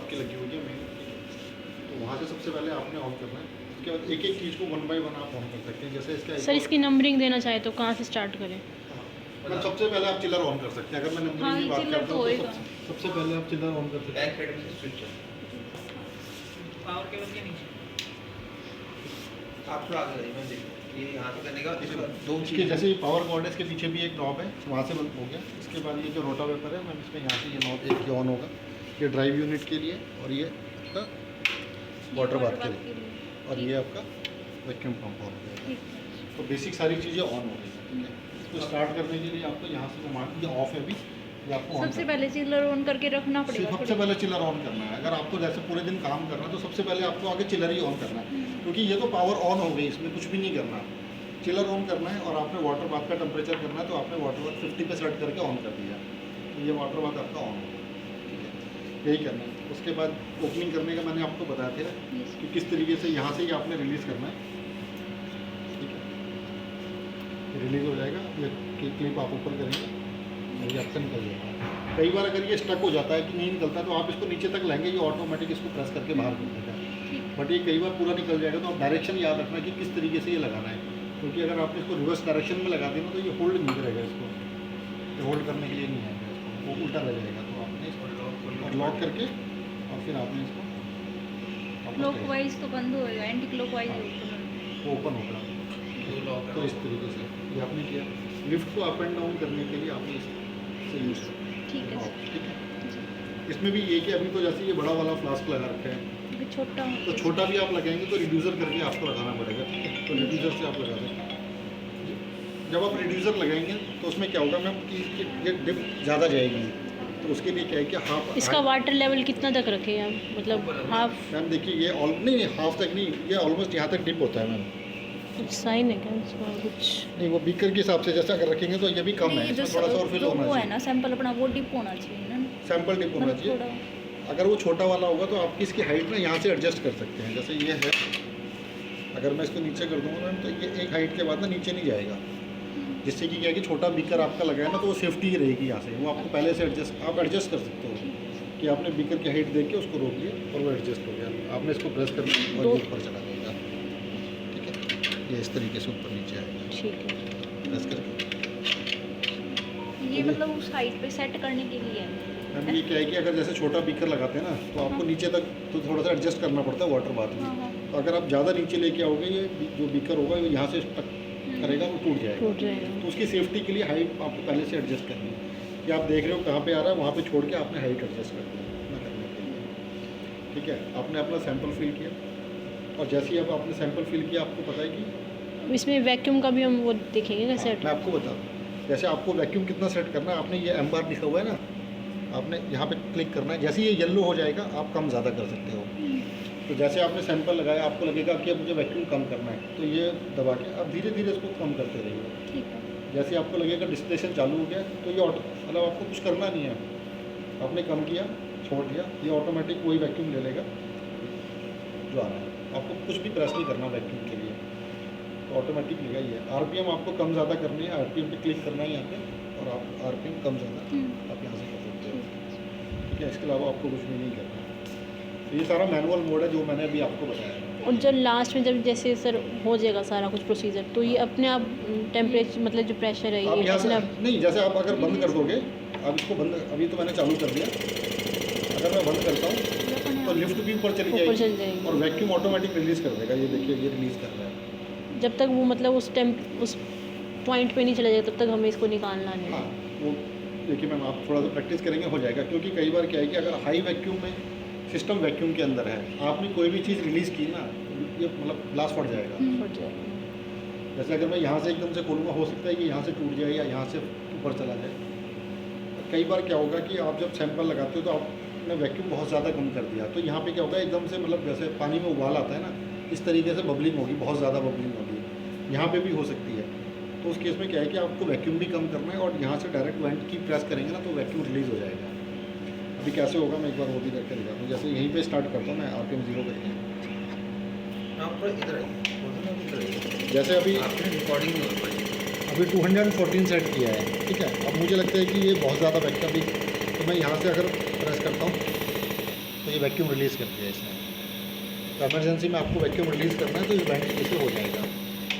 आपकी लगी हुई है मेन, तो वहाँ से सबसे पहले आपने ऑन करना है। उसके बाद एक एक चीज़ को 1 बाय 1 आप ऑन कर सकते हैं। जैसे इसका सर इसकी नंबरिंग देना चाहे तो कहाँ से स्टार्ट करें? मैं सबसे पहले आप चिलर ऑन कर सकते हैं। अगर मैं नंबरिंग की बात करता हूँ तो सबसे पहले आप चिलर ऑन कर सकते हैं। बैक साइड में स्विच है, पावर केबल के नीचे आप थोड़ा आगे जाइए, मैं देखिए ये यहाँ से करने का इसका दो इसके जैसे पावर कॉर्ड है, इसके पीछे भी एक नॉब है, वहाँ से बंद हो गया। इसके बाद ये जो रोटावेपर है, मैम इसमें यहाँ से ये नॉब एक ऑन होगा, ये ड्राइव यूनिट के लिए, और ये आपका वाटर बाथ के लिए, और ये आपका वैक्यूम पंप ऑन हो गया। तो बेसिक सारी चीज़ें ऑन हो गई, ठीक है। इसको स्टार्ट करने के लिए आपको यहाँ से कमांड, ये ऑफ है अभी, ये आपको सबसे पहले चिलर ऑन करके रखना पड़ेगा। सबसे पहले चिलर ऑन करना है। अगर आपको जैसे पूरे दिन काम करना है तो सबसे पहले आपको आगे चिलर ही ऑन करना है, क्योंकि ये तो पावर ऑन हो गई, इसमें कुछ भी नहीं करना। चिलर ऑन करना है और आपने वाटर बाथ का टेम्परेचर करना है, तो आपने वाटर बाथ 50 पे सेट करके ऑन कर दिया, तो ये वाटर बाथ आपका ऑन हो गया, ठीक है। यही करना है। उसके बाद ओपनिंग करने का मैंने आपको बताया था कि किस तरीके से यहाँ से ही आपने रिलीज़ करना है, ठीक है। रिलीज़ हो जाएगा, ये क्लिप आप ऊपर करेंगे और ये आपका निकल जाएगा। कई बार अगर ये स्टक हो जाता है कि नहीं निकलता, तो आप इसको नीचे तक लाएंगे, ये ऑटोमेटिक इसको प्रेस करके बाहर कर देगा। बट ये कई बार पूरा निकल जाएगा, तो आप डायरेक्शन याद रखना कि किस तरीके से ये लगाना है, क्योंकि अगर आपने इसको रिवर्स डायरेक्शन में लगा देना तो ये होल्ड नहीं करेगा, इसको ये होल्ड करने के लिए नहीं आएगा, इसको वो उल्टा रह जाएगा। तो आपने इसको लॉक करके और फिर आपने इसको क्लॉकवाइज तो बंद होएगा, एंटी क्लॉकवाइज ओपन होगा। तो इस तरीके से ये आपने किया। लिफ्ट को अप एंड डाउन करने के लिए आपने इसे यूज़ किया, ठीक है सर। ठीक है। इसमें भी ये कि अभी तो जैसे ये बड़ा वाला फ्लास्क लगा रखा है, छोटा तो छोटा भी आप लगाएंगे तो रिड्यूसर करके आपको लगाना पड़ेगा, ठीक है। तो रिड्यूसर से आप लगा देंगे। जब आप रिड्यूसर लगाएंगे तो उसमें क्या होगा मैम कि ये डिप ज़्यादा जाएगी, तो उसके लिए क्या है कि हाफ इसका वाटर लेवल कितना तक रखें हम, मतलब हाफ? मैम देखिए ये नहीं हाफ तक नहीं, ये ऑलमोस्ट यहाँ तक डिप होता है मैम। कुछ साइन है क्या इसका? कुछ नहीं, वो बीकर के हिसाब से जैसा अगर रखेंगे तो ये भी कम है, इसमें थोड़ा सा और फिल होना वो है चाहिए। ना सैंपल अपना वो डिप होना चाहिए ना, सैंपल डिप होना चाहिए। अगर वो छोटा वाला होगा तो आप इसकी हाइट ना यहाँ से एडजस्ट कर सकते हैं। जैसे ये है, अगर मैं इसको नीचे कर दूँगा मैम, तो ये एक हाइट के बाद ना नीचे नहीं जाएगा, जिससे कि क्या है कि छोटा बीकर आपका लगाया ना तो वो सेफ्टी ही रहेगी यहाँ से। वो आपको पहले से आप एडजस्ट कर सकते हो कि आपने बीकर की हाइट देख के उसको रोक दिया और वो एडजस्ट हो गया। आपने इसको प्रेस करना और ये ऊपर चला जाएगा, ठीक है। ये इस तरीके से ऊपर नीचे आएगा, ठीक है। प्रेस करके। ये मतलब उस हाइट पे सेट करने के लिए है। मैम ये क्या है कि अगर जैसे छोटा बीकर लगाते हैं ना, तो आपको नीचे तक तो थोड़ा सा एडजस्ट करना पड़ता है वाटर बाथ में। तो अगर आप ज़्यादा नीचे लेके आओगे, ये जो बीकर होगा वो यहाँ से स्टक करेगा, वो टूट जाएगा। तो उसकी सेफ्टी के लिए हाइट आपको पहले से एडजस्ट करनी है कि आप देख रहे हो कहाँ पे आ रहा है, वहाँ पे छोड़ के आपने हाइट एडजस्ट कर दी करने के लिए, ठीक है। आपने अपना सैंपल फिल किया, और जैसे ही अब आपने सैंपल फिल किया, आपको पता है कि इसमें वैक्यूम का भी हम वो देखेंगे क्या सेट? मैं आपको बता दूँ, जैसे आपको वैक्यूम कितना सेट करना है, आपने ये एम बार लिखा हुआ है ना, आपने यहाँ पे क्लिक करना है। जैसे ये येलो हो जाएगा, आप कम ज़्यादा कर सकते हो। तो जैसे आपने सैंपल लगाया, आपको लगेगा कि अब मुझे वैक्यूम कम करना है, तो ये दबा के आप धीरे धीरे इसको कम करते रहिए, ठीक है। जैसे आपको लगेगा डिस्टिलेशन चालू हो गया, तो ये मतलब आपको कुछ करना नहीं है, आपने कम किया, छोड़ दिया, ये ऑटोमेटिक वही वैक्यूम ले लेगा जो आ रहा है। आपको कुछ भी प्रेस नहीं करना वैक्यूम के लिए, तो ऑटोमेटिक लेगा ये। RPM आपको कम ज़्यादा करनी है, RPM पे क्लिक करना है यहाँ पे, और आप RPM कम ज़्यादा आप यहाँ से कर सकते हो, ठीक है। इसके अलावा आपको कुछ भी नहीं करना। तो ये सारा मैनुअल मोड है जो मैंने अभी आपको बताया। और जब लास्ट में जब जैसे सर हो जाएगा सारा कुछ प्रोसीजर, तो ये अपने आप टेम्परेचर मतलब जो प्रेशर है आप ये यहाँ से अपने आप नहीं, जैसे आप अगर बंद कर दोगे, अब इसको बंद, अभी तो मैंने चालू कर दिया, अगर मैं बंद करता हूँ तो लिफ्ट भी ऊपर चली ऊपर चल जाएगी जाएगी। और वैक्यूम ऑटोमेटिक रिलीज़ कर देगा। ये देखिए, ये रिलीज़ कर रहा है। जब तक वो मतलब उस पॉइंट पे नहीं चला जाएगा, तब तक हमें इसको निकालना नहीं हाँ, है। वो देखिए मैम, आप थोड़ा सा प्रैक्टिस करेंगे हो जाएगा, क्योंकि कई बार क्या है कि अगर हाई वैक्यूम में सिस्टम वैक्यूम के अंदर है, आपने कोई भी चीज़ रिलीज़ की ना, ये मतलब ग्लास फट जाएगा। फट जाएगा। जैसे अगर मैं यहाँ से एकदम से खोलूँगा, हो सकता है कि यहाँ से टूट जाए या यहाँ से ऊपर चला जाए। कई बार क्या होगा कि आप जब सैंपल लगाते हो तो आपने वैक्यूम बहुत ज़्यादा कम कर दिया, तो यहाँ पे क्या होगा, एकदम से मतलब जैसे पानी में उबाल आता है ना, इस तरीके से बबलिंग होगी, बहुत ज़्यादा बबलिंग होगी, यहाँ पे भी हो सकती है। तो उस केस में क्या है कि आपको वैक्यूम भी कम करना है, और यहाँ से डायरेक्ट वेंट की प्रेस करेंगे ना तो वैक्यूम रिलीज़ हो जाएगा। अभी कैसे होगा मैं एक बार वो भी करके दिखाता हूँ। जैसे यहीं पे स्टार्ट करता हूँ मैं, RPM 0 करके, आप थोड़ा इधर आइए, जैसे अभी आपने रिकॉर्डिंग नहीं हो पाई। अभी 214 सेट किया है, ठीक है। अब मुझे लगता है कि ये बहुत ज़्यादा वैक्यूम भी, तो मैं यहाँ से अगर प्रेस करता हूँ तो ये वैक्यूम रिलीज़ कर दिया इसने। तो एमरजेंसी में आपको वैक्यूम रिलीज़ करना है तो ये वेंट इससे हो जाएगा।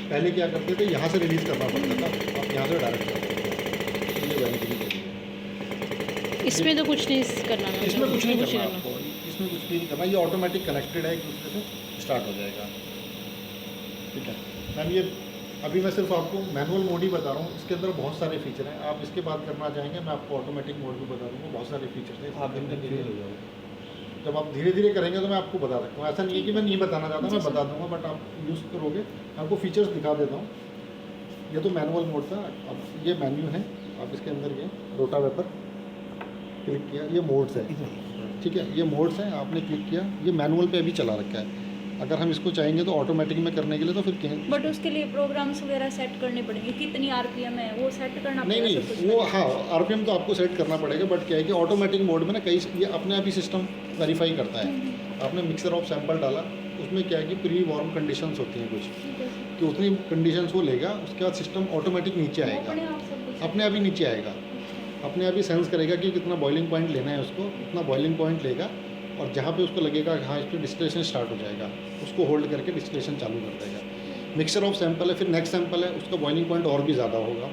पहले क्या करते थे, यहाँ से रिलीज़ करना पड़ता था, आप यहाँ से डायरेक्ट कर सकते हो। ये वेंट भी करिए। इसमें तो कुछ नहीं करना ना, इसमें कुछ नहीं कुछ करना आपको, इसमें कुछ भी नहीं करना, ये ऑटोमेटिक कनेक्टेड है, एक दूसरे से स्टार्ट हो जाएगा। ठीक है मैम, ये अभी मैं सिर्फ आपको मैनुअल मोड ही बता रहा हूँ, इसके अंदर बहुत सारे फीचर हैं। आप इसके बाद करना चाहेंगे मैं आपको ऑटोमेटिक मोड भी बता दूँगा, बहुत सारे फीचर्स हैं। आप इनमें क्लियर हो जाओ। जब आप धीरे धीरे करेंगे तो मैं आपको बता सकता हूँ, ऐसा नहीं है कि मैं नहीं बताना चाहता, मैं बता दूंगा, बट आप यूज़ करोगे। मैं आपको फीचर्स दिखा देता हूँ। ये तो मैनुअल मोड था, अब ये मेन्यू है, आप इसके अंदर गए, रोटावेपर क्लिक किया, ये मोड्स है। ठीक है, ये मोड्स हैं, आपने क्लिक किया, ये मैनुअल पे अभी चला रखा है। अगर हम इसको चाहेंगे तो ऑटोमेटिक में करने के लिए तो फिर बट उसके लिए प्रोग्राम्स वगैरह सेट करने पड़ेंगे, कितनी आरपीएम है वो सेट करना नहीं पड़ेगा सब कुछ नहीं, वो पहले। हाँ आरपीएम तो आपको सेट करना पड़ेगा, बट क्या है कि ऑटोमेटिक मोड में ना कई ये अपने आप ही सिस्टम वेरीफाई करता है। आपने मिक्सर ऑफ सैंपल डाला, उसमें क्या है कि प्री वार्म कंडीशंस होती हैं कुछ, ठीक है सर। कि उतनी कंडीशंस वो लेगा, उसके बाद सिस्टम ऑटोमेटिक नीचे वो आएगा, अपने आप सब कुछ अपने आप ही नीचे आएगा, अपने आप ही सेंस करेगा कि कितना बॉइलिंग पॉइंट लेना है उसको, उतना बॉइलिंग पॉइंट लेगा, और जहाँ पे उसको लगेगा कि हाँ इस पर डिस्टिलेशन स्टार्ट हो जाएगा, उसको होल्ड करके डिस्टिलेशन चालू कर देगा। मिक्सर ऑफ सैंपल है, फिर नेक्स्ट सैंपल है, उसका बॉइलिंग पॉइंट और भी ज़्यादा होगा,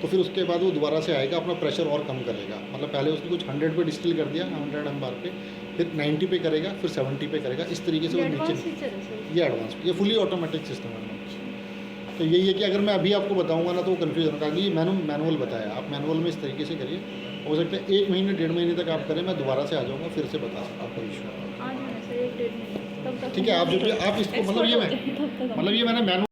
तो फिर उसके बाद वो दोबारा से आएगा, अपना प्रेशर और कम करेगा। मतलब पहले उसने कुछ 100 पे डिस्टिल कर दिया, 100 MBAR पे, फिर 90 पे करेगा, फिर 70 पे करेगा, इस तरीके से ये वो एडवांस नीचे। फीचर है सर। ये एडवांस, ये फुली ऑटोमेटिक सिस्टम है। तो यही है कि अगर मैं अभी आपको बताऊंगा ना तो वो कन्फ्यूजन होगा कि ये मैनुअल बताया, आप मैनुअल में इस तरीके से करिए। हो सकता है 1 महीने 1.5 महीने तक आप करें, मैं दोबारा से आ जाऊँगा, फिर से बता सकता हूँ, कोई इशू। आ जाना सर 1-1.5 महीने तब तक। ठीक है, आप जो भी आप इसको मतलब ये मैं तब तक हम- मतलब ये मैंने मैनुअल